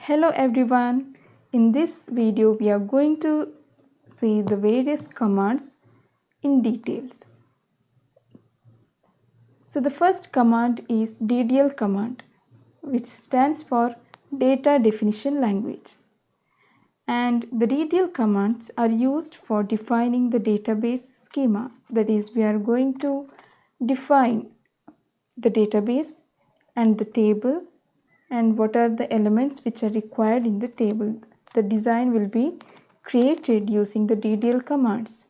Hello everyone, in this video we are going to see the various commands in details. So the first command is DDL command, which stands for Data Definition Language. And the DDL commands are used for defining the database schema. That is, we are going to define the database and the table and what are the elements which are required in the table. The design will be created using the DDL commands.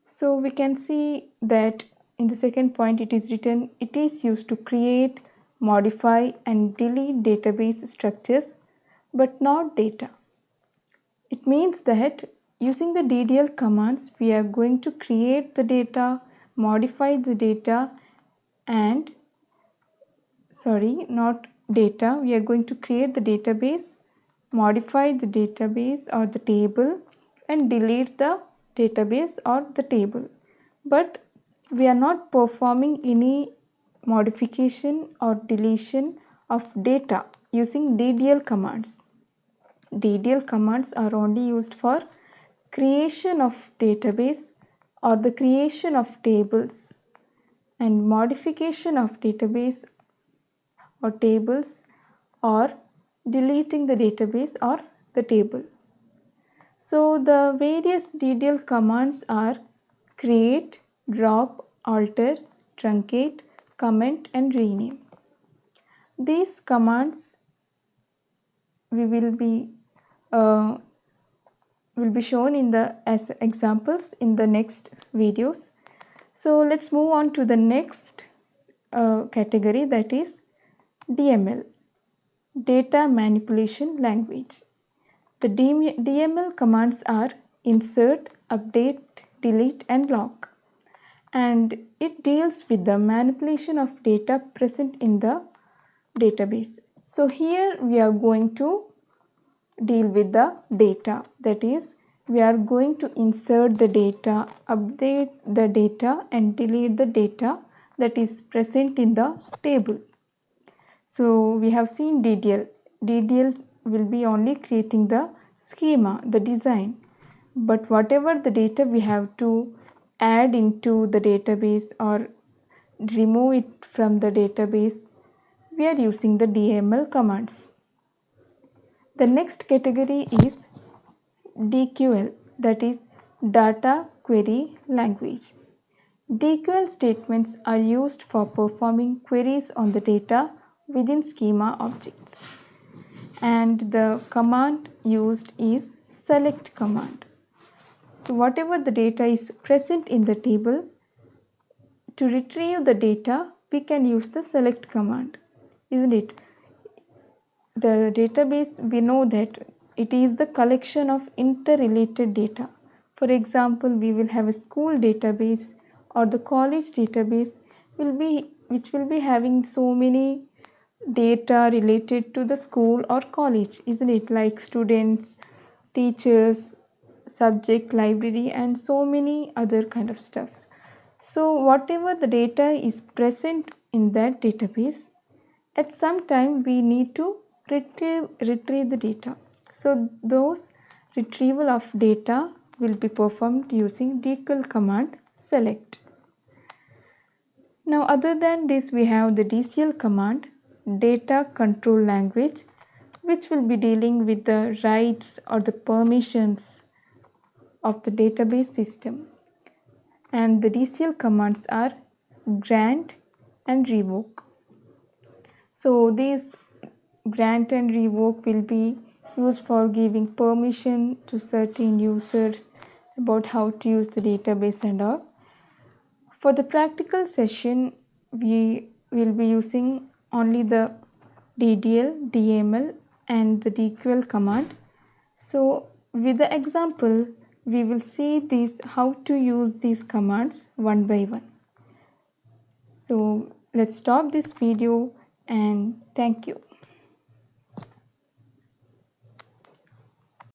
So we can see that in the second point it is written, it is used to create, modify and delete database structures but not data. It means that using the DDL commands we are going to create the data, modify the data and we are going to create the database, modify the database or the table and delete the database or the table. But we are not performing any modification or deletion of data using DDL commands. DDL commands are only used for creation of database or the creation of tables and modification of database or tables or deleting the database or the table. So the various DDL commands are create, drop, alter, truncate, comment and rename. These commands will be shown as examples in the next videos. So let's move on to the next category, that is DML, Data Manipulation Language. The DML commands are insert, update, delete and lock, and it deals with the manipulation of data present in the database. So here we are going to deal with the data, that is we are going to insert the data, update the data and delete the data that is present in the table. So we have seen DDL. DDL will be only creating the schema, the design, but whatever the data we have to add into the database or remove it from the database, we are using the DML commands. The next category is DQL, that is Data Query Language. DQL statements are used for performing queries on the data within schema objects, and the command used is select command. So whatever the data is present in the table, to retrieve the data we can use the select command, isn't it? The database, we know that it is the collection of interrelated data. For example, we will have a school database or the college database which will be having so many data related to the school or college, isn't it? Like students, teachers, subject, library and so many other kind of stuff. So whatever the data is present in that database, at some time we need to retrieve the data. So those retrieval of data will be performed using DQL command select. Now other than this we have the DCL command, Data Control Language, which will be dealing with the rights or the permissions of the database system. And the DCL commands are grant and revoke. So these grant and revoke will be used for giving permission to certain users about how to use the database and all. For the practical session, we will be using only the DDL, DML and the DQL command. So with the example, we will see how to use these commands one by one. So let's stop this video and thank you.